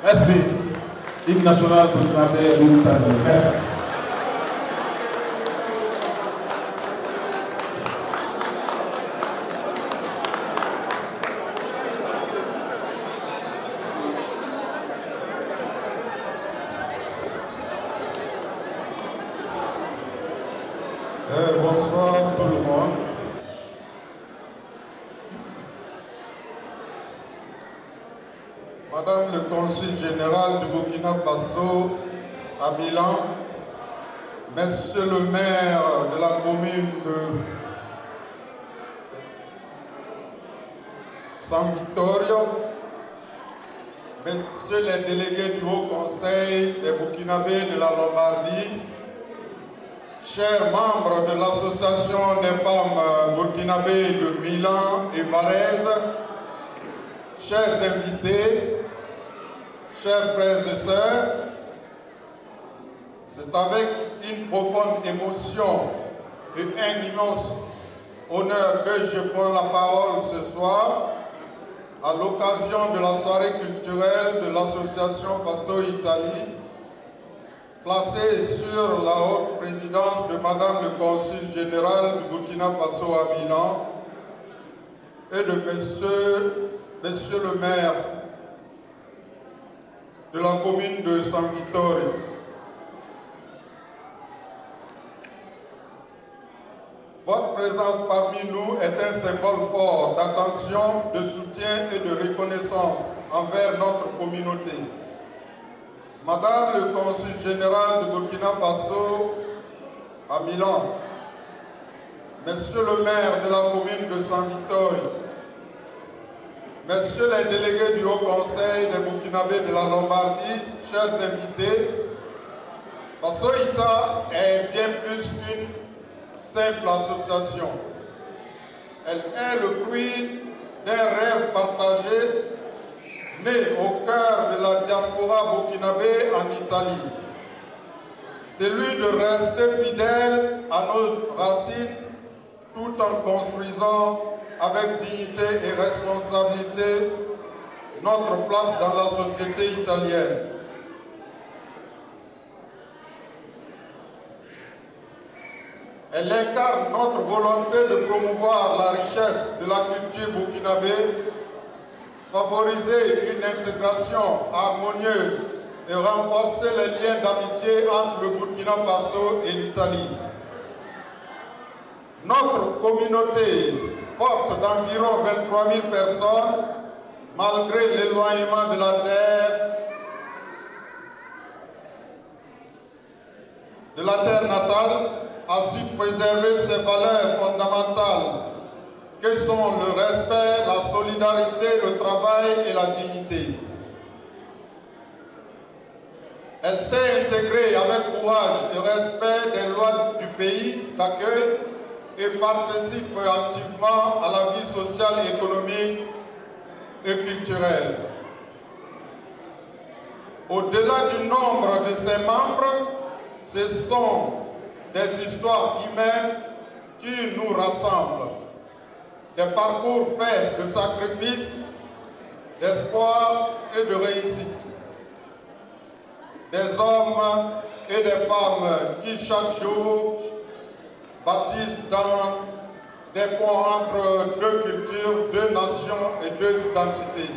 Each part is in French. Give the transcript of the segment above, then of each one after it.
Merci. Hymne national burkinabé de l'Italie. Merci. Bonsoir tout le monde. Madame le Consul général du Burkina Faso à Milan, Monsieur le maire de la commune de San Vittorio, Messieurs les délégués du Haut Conseil des Burkinabés de la Lombardie, chers membres de l'Association des femmes burkinabées de Milan et Varèse, chers invités, chers frères et sœurs, c'est avec une profonde émotion et un immense honneur que je prends la parole ce soir à l'occasion de la soirée culturelle de l'association Faso Italie, placée sur la haute présidence de Madame le Consul général du Burkina Faso à Milan et de Monsieur le maire de la commune de San Vittorio. Votre présence parmi nous est un symbole fort d'attention, de soutien et de reconnaissance envers notre communauté. Madame le Consul général de Burkina Faso à Milan, Monsieur le maire de la commune de San Vittorio, Messieurs les délégués du Haut Conseil des Burkinabés de la Lombardie, chers invités, Faso Ita est bien plus qu'une simple association. Elle est le fruit d'un rêve partagé né au cœur de la diaspora burkinabé en Italie. Celui de rester fidèle à nos racines tout en construisant avec dignité et responsabilité notre place dans la société italienne. Elle incarne notre volonté de promouvoir la richesse de la culture burkinabé, favoriser une intégration harmonieuse et renforcer les liens d'amitié entre le Burkina Faso et l'Italie. Notre communauté, forte d'environ 23 000 personnes, malgré l'éloignement de la terre natale, a su préserver ses valeurs fondamentales que sont le respect, la solidarité, le travail et la dignité. Elle s'est intégrée avec courage et respect des lois du pays d'accueil et participe activement à la vie sociale, économique et culturelle. Au-delà du nombre de ses membres, ce sont des histoires humaines qui nous rassemblent, des parcours faits de sacrifices, d'espoir et de réussite, des hommes et des femmes qui chaque jour bâtissent dans des ponts entre deux cultures, deux nations et deux identités.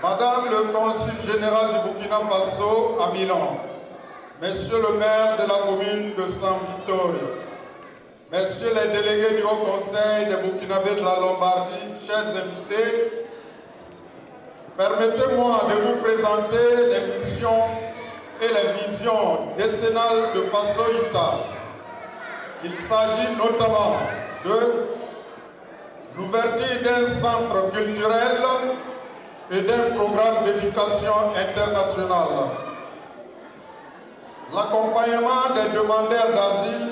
Madame le Consul général du Burkina Faso à Milan, Monsieur le maire de la commune de San Vittorio, Messieurs les délégués du Haut Conseil des Burkinabés de la Lombardie, chers invités, permettez-moi de vous présenter les missions et les visions décennales de Faso Ita. Il s'agit notamment de l'ouverture d'un centre culturel et d'un programme d'éducation internationale, l'accompagnement des demandeurs d'asile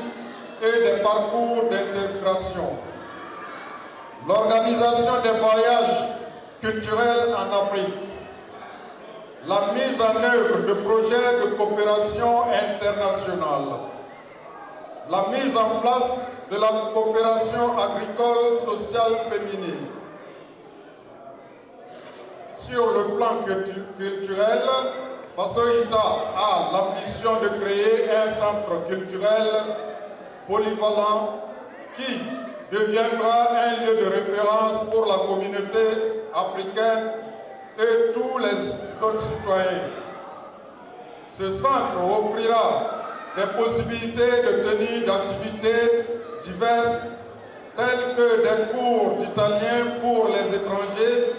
et des parcours d'intégration, l'organisation des voyages culturels en Afrique, la mise en œuvre de projets de coopération internationale, la mise en place de la coopération agricole sociale féminine. Sur le plan culturel, Faso-Ita a l'ambition de créer un centre culturel polyvalent qui deviendra un lieu de référence pour la communauté africaine et tous les autres citoyens. Ce centre offrira des possibilités de tenue d'activités diverses telles que des cours d'italien pour les étrangers,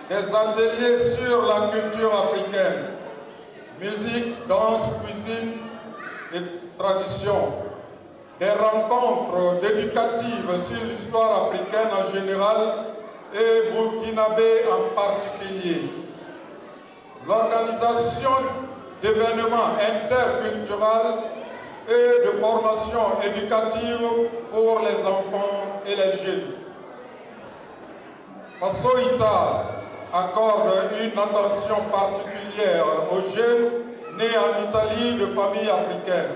des ateliers sur la culture africaine, musique, danse, cuisine et tradition, des rencontres éducatives sur l'histoire africaine en général et burkinabé en particulier. L'organisation d'événements interculturels et de formation éducative pour les enfants et les jeunes. Faso-Ita accorde une attention particulière aux jeunes nés en Italie de familles africaines,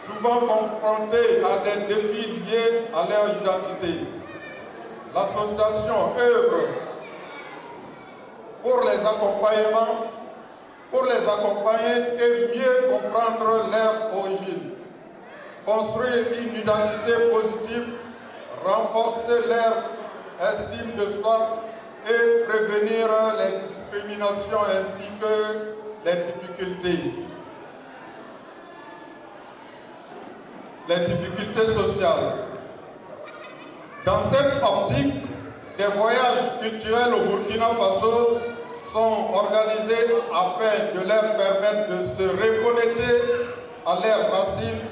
souvent confrontés à des défis liés à leur identité. L'association œuvre pour les accompagner et mieux comprendre leur origine, construire une identité positive, renforcer leur estime de soi et prévenir les discriminations ainsi que les difficultés sociales. Dans cette optique, des voyages culturels au Burkina Faso sont organisés afin de leur permettre de se reconnecter à leurs racines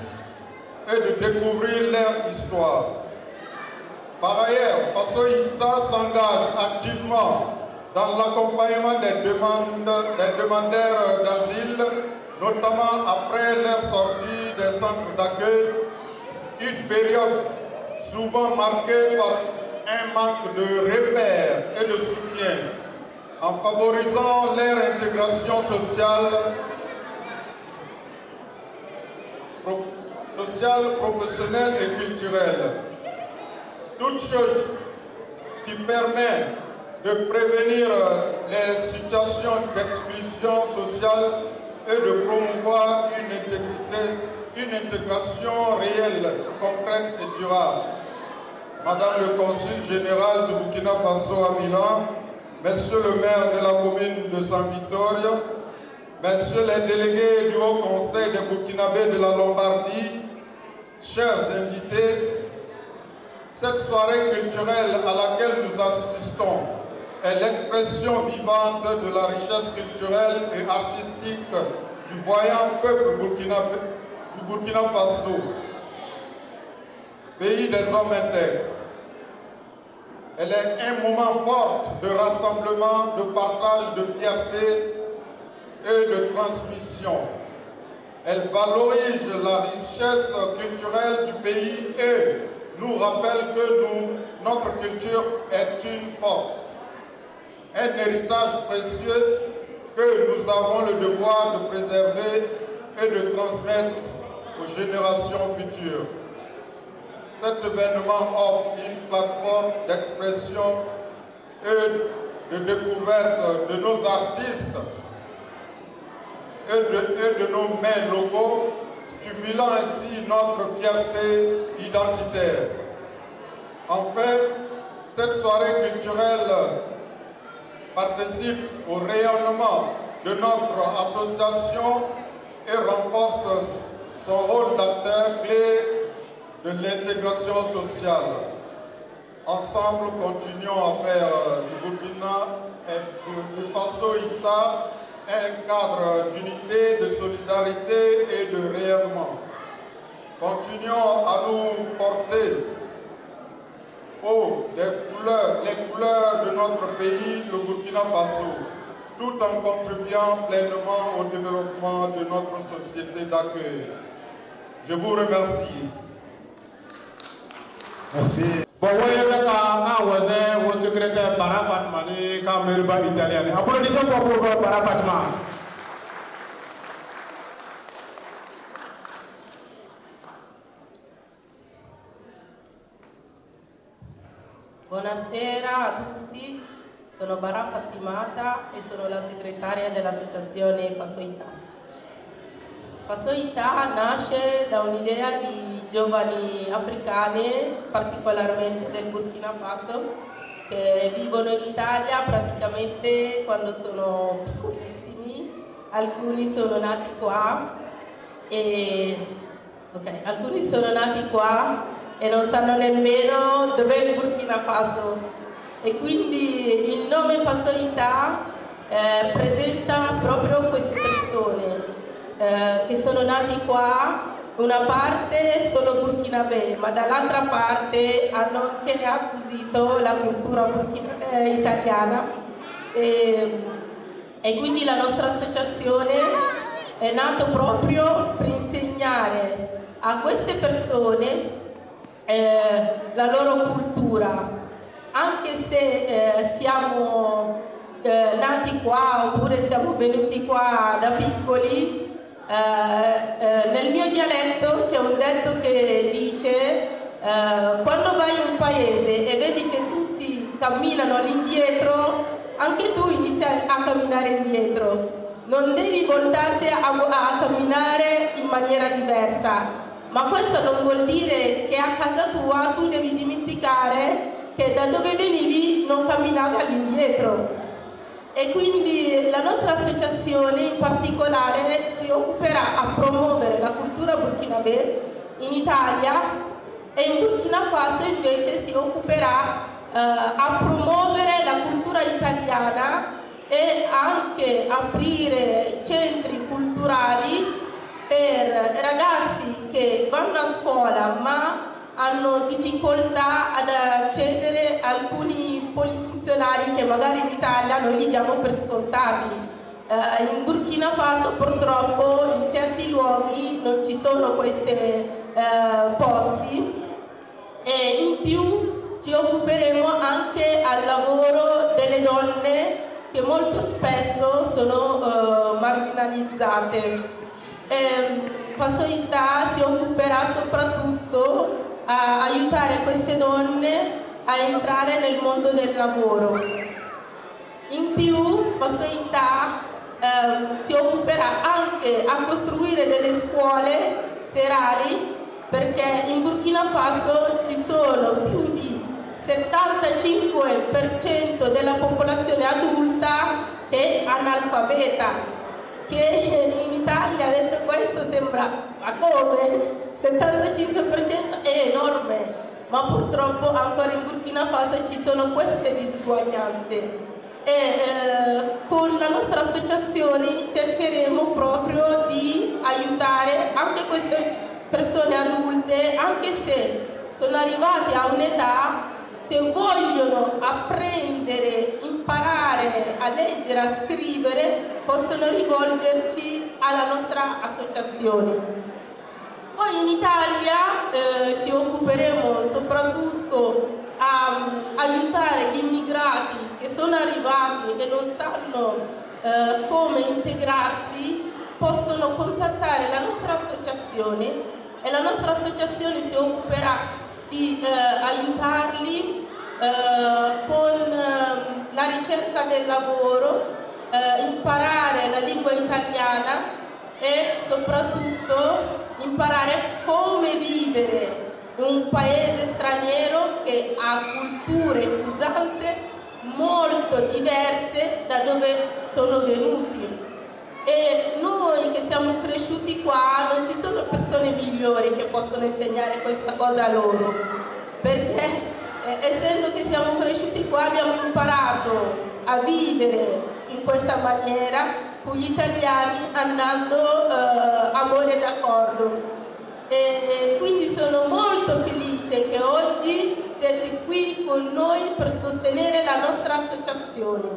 et de découvrir leur histoire. Par ailleurs, Faso-Ita s'engage activement dans l'accompagnement des demandeurs d'asile, notamment après leur sortie des centres d'accueil, une période souvent marquée par un manque de repères et de soutien, en favorisant leur intégration sociale, professionnelle et culturelle. Toute chose qui permet de prévenir les situations d'exclusion sociale et de promouvoir une intégration réelle, concrète et durable. Madame le Consul général du Burkina Faso à Milan, Monsieur le maire de la commune de San Vittorio, Messieurs les délégués du Haut Conseil des Burkinabés de la Lombardie, chers invités, cette soirée culturelle à laquelle nous assistons est l'expression vivante de la richesse culturelle et artistique du voyant peuple du Burkina Faso, pays des hommes intègres. Elle est un moment fort de rassemblement, de partage, de fierté et de transmission. Elle valorise la richesse culturelle du pays et nous rappelle que notre culture est une force, un héritage précieux que nous avons le devoir de préserver et de transmettre aux générations futures. Cet événement offre une plateforme d'expression et de découverte de nos artistes et de nos mains locaux, stimulant ainsi notre fierté identitaire. Enfin, cette soirée culturelle participe au rayonnement de notre association et renforce son rôle d'acteur clé de l'intégration sociale. Ensemble, continuons à faire du Burkina et du Faso-Ita un cadre d'unité, de solidarité et de rayonnement. Continuons à nous porter haut les couleurs de notre pays, le Burkina Faso, tout en contribuant pleinement au développement de notre société d'accueil. Je vous remercie. Merci. Bon, vous êtes secrétaire Bara Fatma, le italien. Applaudissons pour Bara Fatma. Buonasera a tutti, Sono Bara Fatimata e sono la segretaria dell'associazione Fasoita. Fasoita nasce da un'idea di giovani africane, particolarmente del Burkina Faso, che vivono in Italia praticamente quando sono piccolissimi. Alcuni sono nati qua alcuni sono nati qua e non sanno nemmeno dov'è il Burkina Faso, e quindi il nome Fasoita presenta proprio queste persone che sono nati qua. Una parte sono burkinabè, ma dall'altra parte hanno anche acquisito la cultura italiana, e quindi la nostra associazione è nata proprio per insegnare a queste persone la loro cultura. Anche se siamo nati qua oppure siamo venuti qua da piccoli, nel mio dialetto c'è un detto che dice quando vai in un paese e vedi che tutti camminano all'indietro, anche tu inizi a camminare indietro. Non devi voltarti a camminare in maniera diversa, ma questo non vuol dire che a casa tua tu devi dimenticare che da dove venivi non camminavi all'indietro. E quindi la nostra associazione in particolare si occuperà a promuovere la cultura burkinabè in Italia, e in Burkina Faso invece si occuperà a promuovere la cultura italiana e anche aprire centri culturali per ragazzi che vanno a scuola ma hanno difficoltà ad accedere a alcuni polifunzionari che magari in Italia noi li diamo per scontati. In Burkina Faso purtroppo in certi luoghi non ci sono questi posti, e in più ci occuperemo anche al lavoro delle donne che molto spesso sono marginalizzate. Fasoita si occuperà soprattutto a aiutare queste donne a entrare nel mondo del lavoro. In più Fasoita si occuperà anche a costruire delle scuole serali, perché in Burkina Faso ci sono più di 75% della popolazione adulta che è analfabeta, che in Italia, detto questo, sembra ma come? 75% è enorme, ma purtroppo ancora in Burkina Faso ci sono queste disuguaglianze, e con la nostra associazione cercheremo proprio di aiutare anche queste persone adulte, anche se sono arrivate a un'età, se vogliono apprendere, imparare a leggere, a scrivere, possono rivolgerci alla nostra associazione. Poi in Italia ci occuperemo soprattutto a aiutare gli immigrati che sono arrivati e non sanno come integrarsi. Possono contattare la nostra associazione, e la nostra associazione si occuperà di aiutarli con la ricerca del lavoro, imparare la lingua italiana e soprattutto imparare come vivere in un paese straniero che ha culture e usanze molto diverse da dove sono venuti. E noi che siamo cresciuti qua, non ci sono persone migliori che possono insegnare questa cosa a loro, perché essendo che siamo cresciuti qua abbiamo imparato a vivere in questa maniera con gli italiani, andando amore d'accordo. E quindi sono molto felice che oggi siete qui con noi per sostenere la nostra associazione,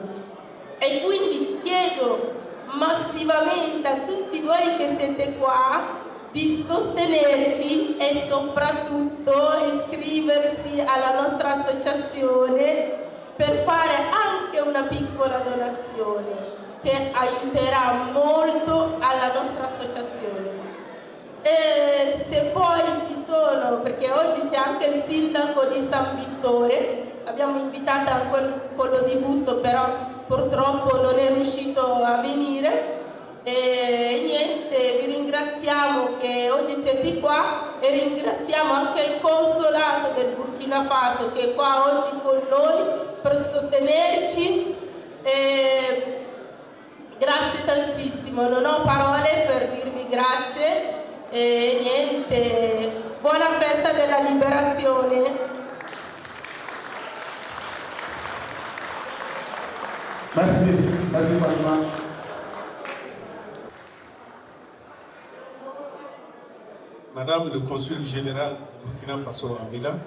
e quindi chiedo massivamente a tutti voi che siete qua di sostenerci e soprattutto iscriversi alla nostra associazione per fare anche una piccola donazione che aiuterà molto alla nostra associazione. E se poi ci sono, perché oggi c'è anche il sindaco di San Vittore, abbiamo invitato anche quello di Busto, però purtroppo non è riuscito a venire. E niente, vi ringraziamo che oggi siete qua e ringraziamo anche il consolato del Burkina Faso che è qua oggi con noi per sostenerci. E grazie tantissimo, non ho parole per dirvi grazie. E niente, buona festa della liberazione. Merci Fatima. Madame le consul général du Burkina Faso à Milan,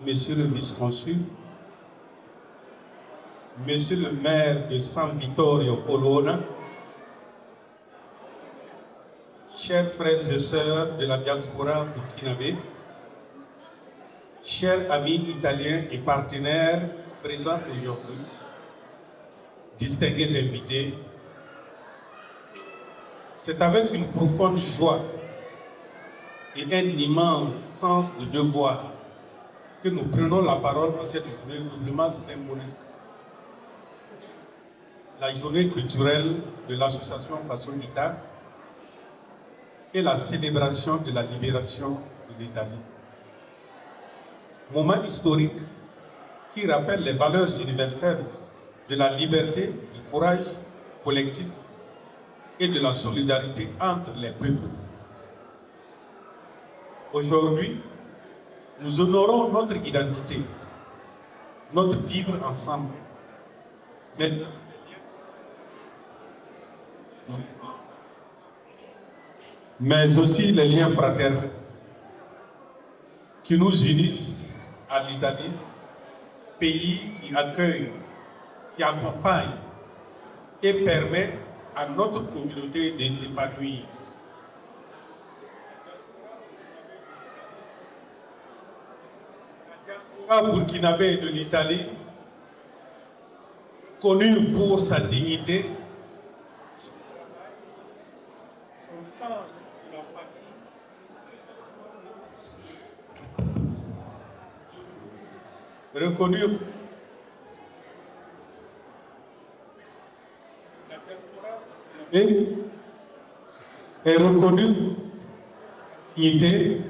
Monsieur le vice-consul, Monsieur le maire de San Vittorio Olona, chers frères et sœurs de la diaspora burkinabé, chers amis italiens et partenaires présents aujourd'hui, distingués invités, c'est avec une profonde joie et un immense sens de devoir que nous prenons la parole en cette journée doublement symbolique. La journée culturelle de l'association Faso Ita et la célébration de la libération de l'Italie. Moment historique qui rappelle les valeurs universelles de la liberté, du courage collectif et de la solidarité entre les peuples. Aujourd'hui, nous honorons notre identité, notre vivre ensemble, mais aussi les liens fraternes qui nous unissent à l'Italie, pays qui accueille, qui accompagne et permet à notre communauté de s'épanouir. La diaspora burkinabé de l'Italie, connue pour sa dignité, son sens de la famille, reconnue est reconnu, unité,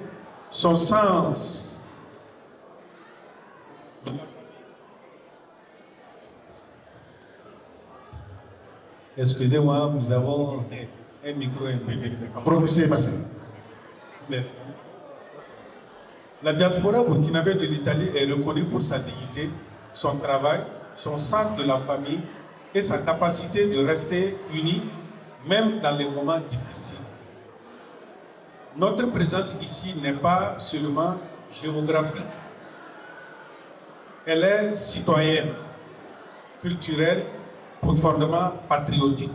son sens. Excusez-moi, nous avons un micro un peu défectueux. Professeur Massi. Merci. La diaspora burkinabé de l'Italie est reconnue pour sa dignité, son travail, son sens de la famille et sa capacité de rester unie même dans les moments difficiles. Notre présence ici n'est pas seulement géographique, elle est citoyenne, culturelle, profondément patriotique.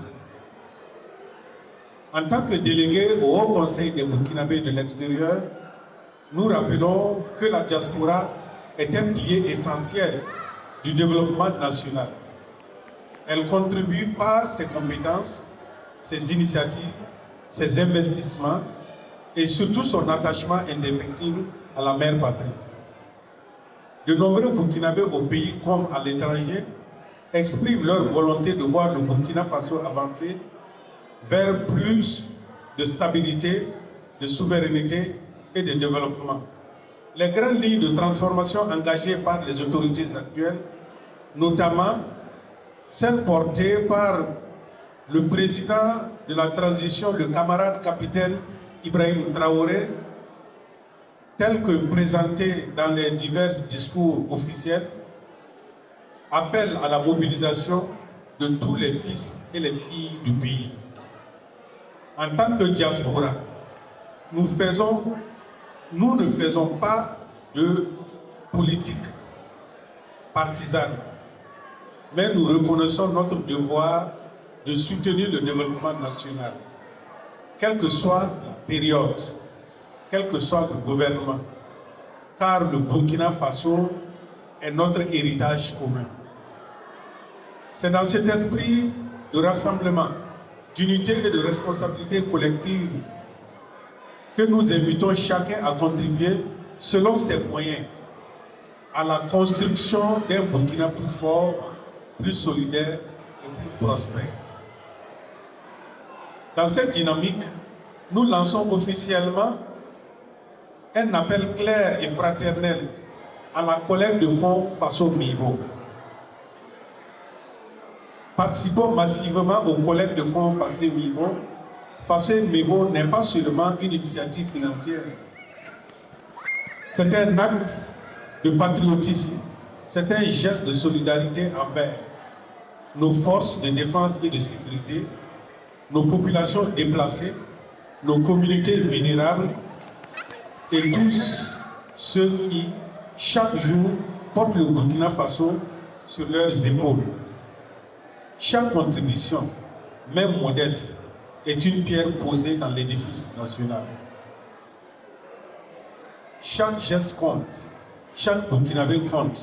En tant que délégué au Haut Conseil des Burkinabés de l'extérieur, nous rappelons que la diaspora est un pilier essentiel du développement national. Elle contribue par ses compétences, ses initiatives, ses investissements et surtout son attachement indéfectible à la mère patrie. De nombreux Burkinabés au pays comme à l'étranger expriment leur volonté de voir le Burkina Faso avancer vers plus de stabilité, de souveraineté et de développement. Les grandes lignes de transformation engagées par les autorités actuelles, notamment celles portées par le président de la transition, le camarade capitaine Ibrahim Traoré, tel que présenté dans les divers discours officiels, appellent à la mobilisation de tous les fils et les filles du pays. En tant que diaspora, nous ne faisons pas de politique partisane, mais nous reconnaissons notre devoir de soutenir le développement national, quelle que soit la période, quel que soit le gouvernement, car le Burkina Faso est notre héritage commun. C'est dans cet esprit de rassemblement, d'unité et de responsabilité collective que nous invitons chacun à contribuer selon ses moyens, à la construction d'un Burkina plus fort, plus solidaire et plus prospère. Dans cette dynamique, nous lançons officiellement un appel clair et fraternel à la collecte de fonds Faso Mibo. Participons massivement aux collectes de fonds Faso Mibo. Faso Mibo n'est pas seulement une initiative financière. C'est un acte de patriotisme, c'est un geste de solidarité envers nos forces de défense et de sécurité, nos populations déplacées, nos communautés vulnérables et tous ceux qui, chaque jour, portent le Burkina Faso sur leurs épaules. Chaque contribution, même modeste, est une pierre posée dans l'édifice national. Chaque geste compte, chaque Burkinabé compte.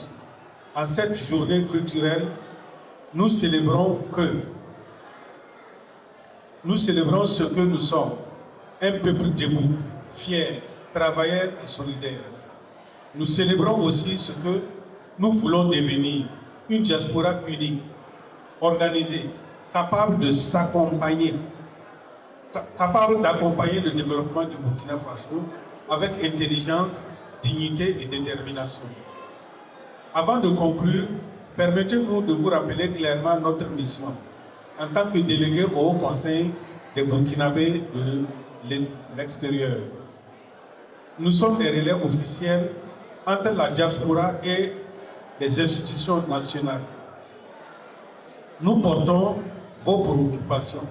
En cette journée culturelle, nous célébrons ce que nous sommes, un peuple debout, fier, travailleur et solidaire. Nous célébrons aussi ce que nous voulons devenir, une diaspora unique, organisée, capable de s'accompagner, capable d'accompagner le développement du Burkina Faso avec intelligence, dignité et détermination. Avant de conclure, permettez-nous de vous rappeler clairement notre mission en tant que délégué au Haut Conseil des Burkinabés de l'extérieur. Nous sommes les relais officiels entre la diaspora et les institutions nationales. Nous portons vos préoccupations,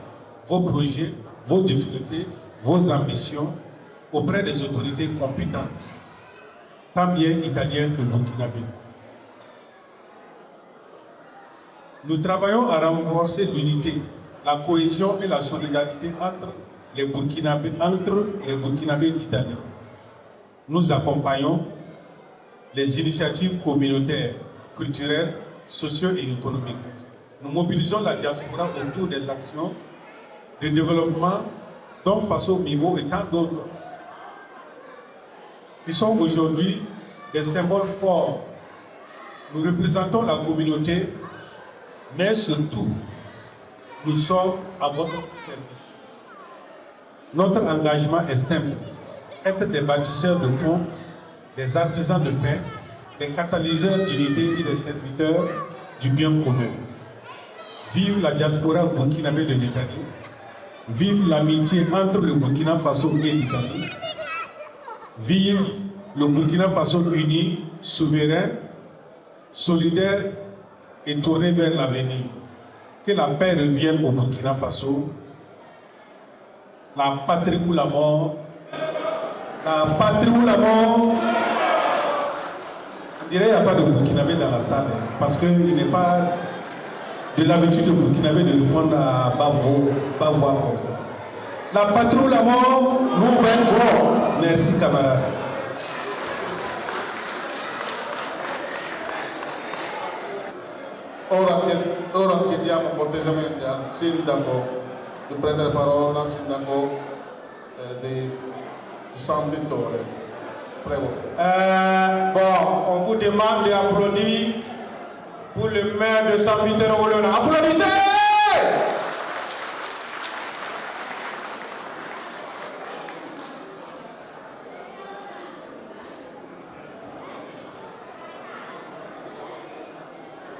vos projets, vos difficultés, vos ambitions auprès des autorités compétentes, tant bien italiennes que burkinabées. Nous travaillons à renforcer l'unité, la cohésion et la solidarité entre les Burkinabés d'Italie. Nous accompagnons les initiatives communautaires, culturelles, socio- et économiques. Nous mobilisons la diaspora autour des actions de développement dont Faso Mibo et tant d'autres qui sont aujourd'hui des symboles forts. Nous représentons la communauté, mais surtout, nous sommes à votre service. Notre engagement est simple, être des bâtisseurs de ponts, des artisans de paix, des catalyseurs d'unité et des serviteurs du bien commun. Vive la diaspora burkinabé de l'Italie, vive l'amitié entre le Burkina Faso et l'Italie, vive le Burkina Faso uni, souverain, solidaire et tourné vers l'avenir. Que la paix revienne au Burkina Faso, la patrie ou la mort, la patrie ou la mort. On dirait qu'il n'y a pas de Burkinabé dans la salle, parce qu'il n'est pas de l'habitude de Burkinabé de répondre à bas voix comme ça. La patrie ou la mort, nous vaincrons. Merci camarades. Ora chiediamo cortesemente al sindaco di prendere parola, sindaco di San Vittore. Prego. Bon, on vous demande d'applaudir pour le maire de San Vittore Olona. Applaudissez!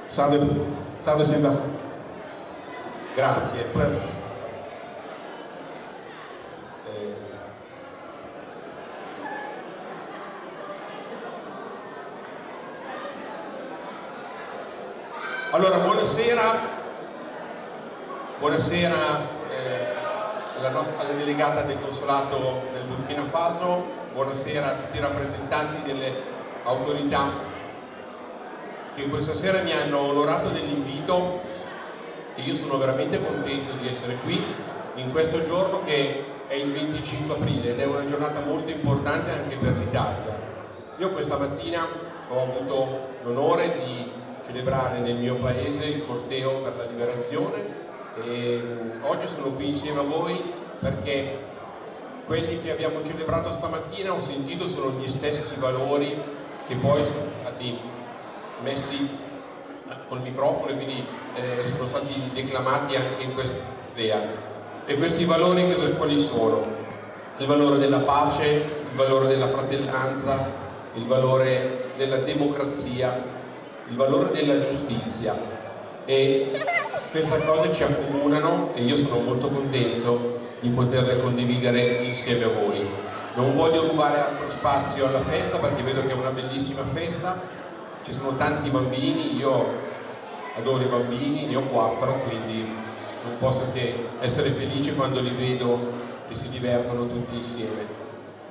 Salve sindaco. Grazie. Prego. Allora, buonasera alla delegata del consolato del Burkina Faso, buonasera a tutti i rappresentanti delle autorità che questa sera mi hanno onorato dell'invito e io sono veramente contento di essere qui in questo giorno che è il 25 aprile ed è una giornata molto importante anche per l'Italia. Io questa mattina ho avuto l'onore di celebrare nel mio paese il corteo per la liberazione e oggi sono qui insieme a voi perché quelli che abbiamo celebrato stamattina, ho sentito, sono gli stessi valori che poi sono stati messi col microfono e quindi sono stati declamati anche in questa idea. E questi valori quali sono? Il valore della pace, il valore della fratellanza, il valore della democrazia, il valore della giustizia, e queste cose ci accomunano e io sono molto contento di poterle condividere insieme a voi. Non voglio rubare altro spazio alla festa perché vedo che è una bellissima festa, ci sono tanti bambini, io adoro i bambini, ne ho 4, quindi non posso che essere felice quando li vedo che si divertono tutti insieme.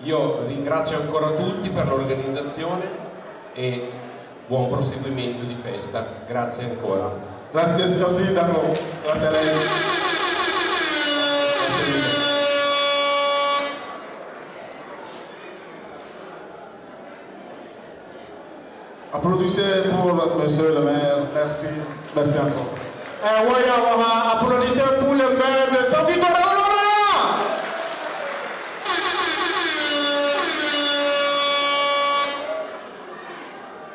Io ringrazio ancora tutti per l'organizzazione e buon proseguimento di festa. Grazie ancora. Grazie, signor Sindaco. Grazie a lei. Applaudissez pour monsieur le maire. Merci. Merci encore. Applaudissez pour le maire de Saint-Victor.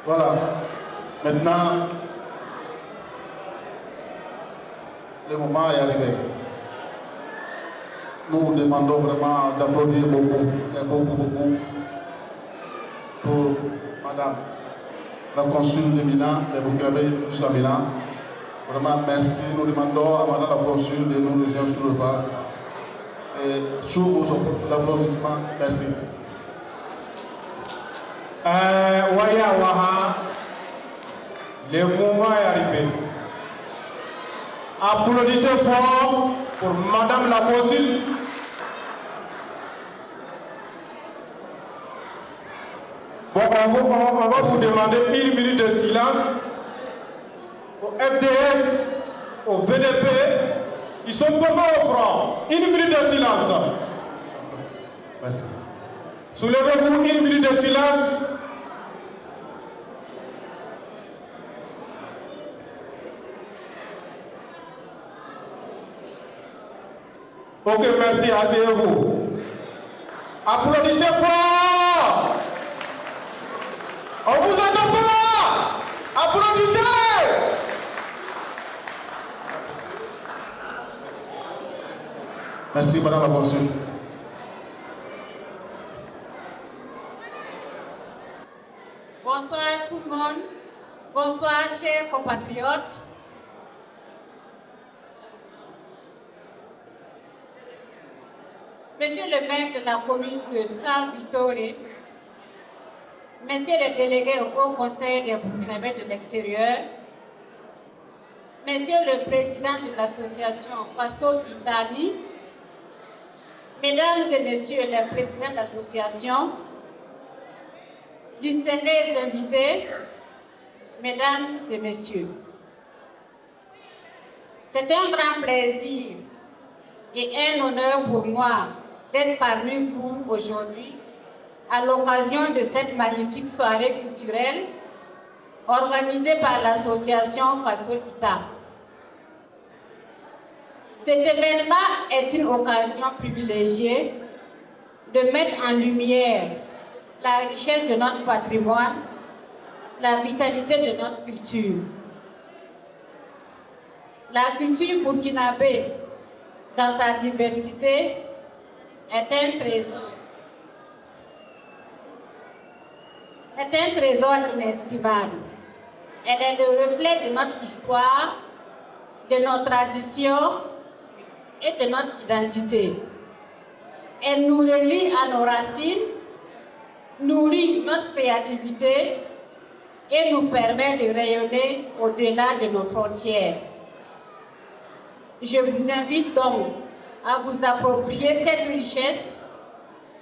Voilà. Maintenant, le moment est arrivé. Nous demandons vraiment d'applaudir beaucoup, et beaucoup, pour Madame la consul de Milan, de Burkinabé jusqu'à Milan. Vraiment, merci. Nous demandons à Madame la consul de nous rejoindre sur le pas. Et sous vos applaudissements, merci. Le moment est arrivé. Applaudissez fort pour Madame la consul. Bon, on va vous demander 1 minute de silence au FDS, au VDP. Ils sont tombés au front. 1 minute de silence. Merci. Soulevez-vous, 1 minute de silence. Ok, merci, asseyez-vous. Applaudissez fort. On vous entend pas là. Applaudissez. Merci, Madame la consul. Bonsoir tout le monde. Bonsoir chers compatriotes. Monsieur le maire de la commune de San Vittore, Messieurs les délégués au Haut Conseil des Burkinabés de l'extérieur, Monsieur le président de l'association Faso Italie, Mesdames et Messieurs les présidents de l'association, distingués invités, Mesdames et Messieurs, c'est un grand plaisir et un honneur pour moi d'être parmi vous aujourd'hui à l'occasion de cette magnifique soirée culturelle organisée par l'association Faso Italie. Cet événement est une occasion privilégiée de mettre en lumière la richesse de notre patrimoine, la vitalité de notre culture. La culture burkinabé, dans sa diversité, est un trésor inestimable. Elle est le reflet de notre histoire, de nos traditions et de notre identité. Elle nous relie à nos racines, nourrit notre créativité et nous permet de rayonner au-delà de nos frontières. Je vous invite donc à vous approprier cette richesse,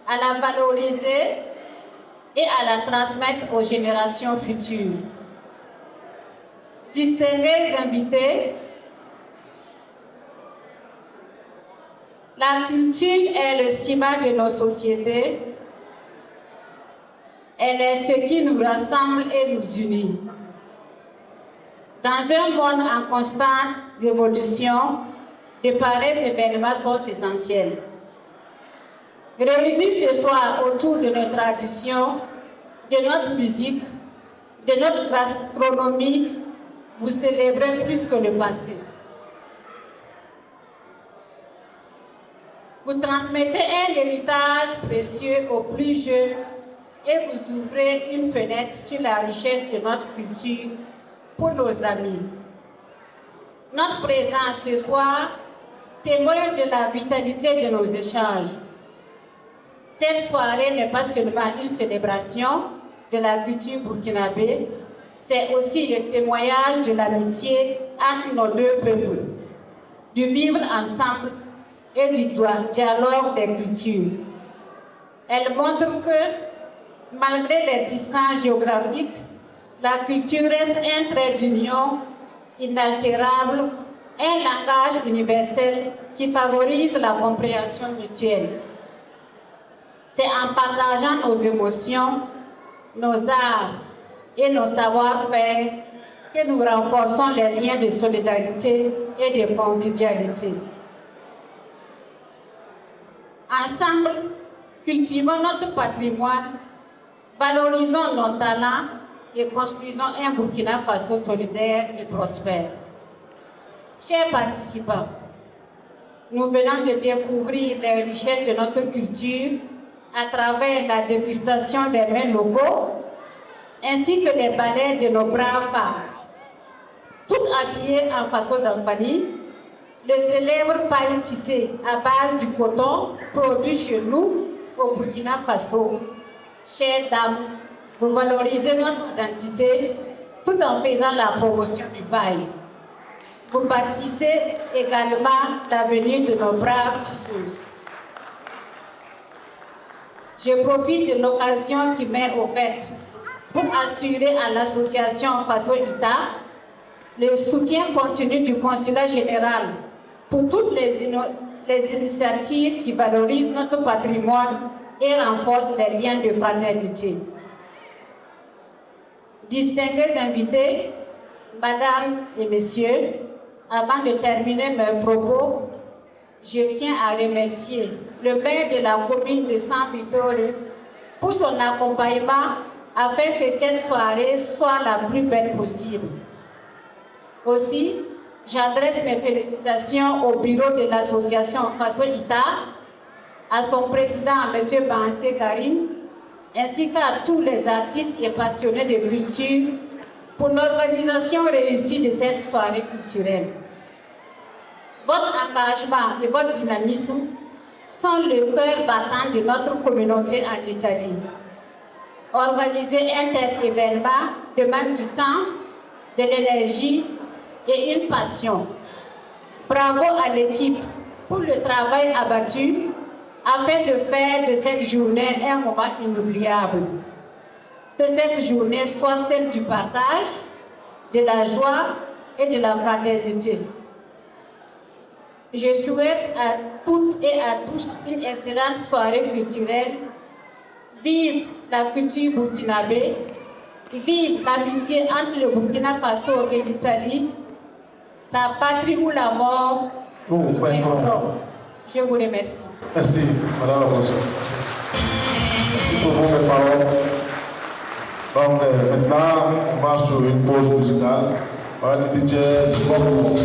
à la valoriser et à la transmettre aux générations futures. Distingués invités, la culture est le ciment de nos sociétés. Elle est ce qui nous rassemble et nous unit. Dans un monde en constante évolution, de pareils événements sont essentiels. Réunis ce soir autour de nos traditions, de notre musique, de notre gastronomie, vous célébrez plus que le passé. Vous transmettez un héritage précieux aux plus jeunes et vous ouvrez une fenêtre sur la richesse de notre culture pour nos amis. Notre présence ce soir témoigne de la vitalité de nos échanges. Cette soirée n'est pas seulement une célébration de la culture burkinabé, c'est aussi le témoignage de l'amitié entre nos deux peuples, du vivre ensemble et du dialogue des cultures. Elle montre que, malgré les distances géographiques, la culture reste un trait d'union inaltérable, un langage universel qui favorise la compréhension mutuelle. C'est en partageant nos émotions, nos arts et nos savoir-faire que nous renforçons les liens de solidarité et de convivialité. Ensemble, cultivons notre patrimoine, valorisons nos talents et construisons un Burkina Faso solidaire et prospère. Chers participants, nous venons de découvrir les richesses de notre culture à travers la dégustation des mets locaux ainsi que les ballets de nos braves femmes. Toutes habillées en façon d'Anfani, le célèbre paille tissé à base du coton produit chez nous au Burkina Faso. Chères dames, vous valorisez notre identité tout en faisant la promotion du paille. Vous bâtissez également l'avenir de nos braves tisseuses. Je profite de l'occasion qui m'est offerte pour assurer à l'association Faso Ita le soutien continu du Consulat général pour toutes les initiatives qui valorisent notre patrimoine et renforcent les liens de fraternité. Distingués invités, Mesdames et Messieurs, avant de terminer mes propos, je tiens à remercier le maire de la commune de San Vittorio pour son accompagnement afin que cette soirée soit la plus belle possible. Aussi, j'adresse mes félicitations au bureau de l'association Faso Ita, à son président, M. Bansé Karim, ainsi qu'à tous les artistes et passionnés de culture pour l'organisation réussie de cette soirée culturelle. Votre engagement et votre dynamisme sont le cœur battant de notre communauté en Italie. Organiser un tel événement demande du temps, de l'énergie et une passion. Bravo à l'équipe pour le travail abattu afin de faire de cette journée un moment inoubliable. Que cette journée soit celle du partage, de la joie et de la fraternité. Je souhaite à toutes et à tous une excellente soirée culturelle. Vive la culture burkinabé, vive l'amitié entre le Burkina Faso et l'Italie, la patrie ou la mort. Je vous remercie. Merci, Madame la Présidente. Merci pour vos paroles. Donc maintenant, on va sur une pause musicale. Par le DJ Bobo.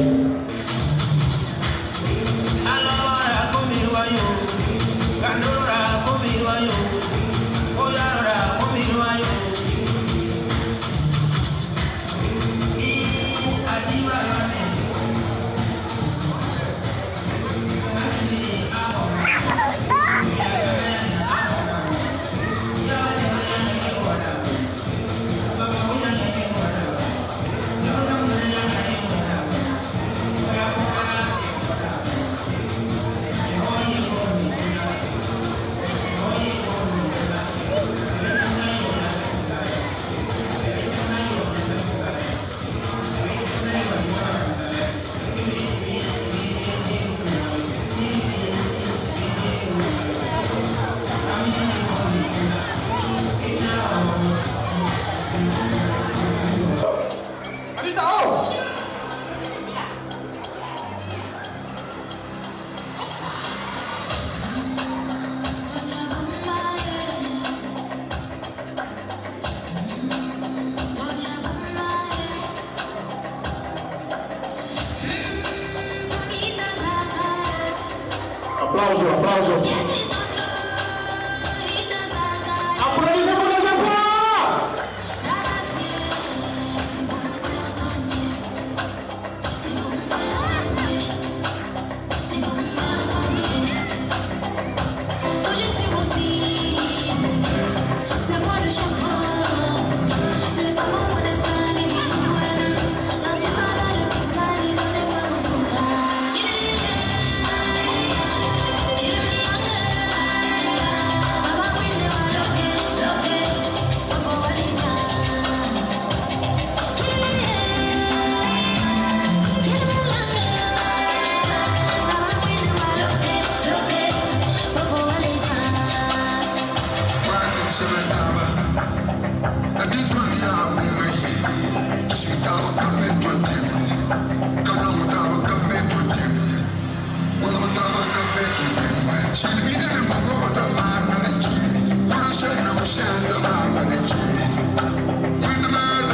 Applauso, applauso. Applaudissez pour les espoirs. Je suis aussi, c'est moi le chef, le savant, mon destin, les bisous, quand tu seras là, le pixel, donnez-moi mon souka. When the man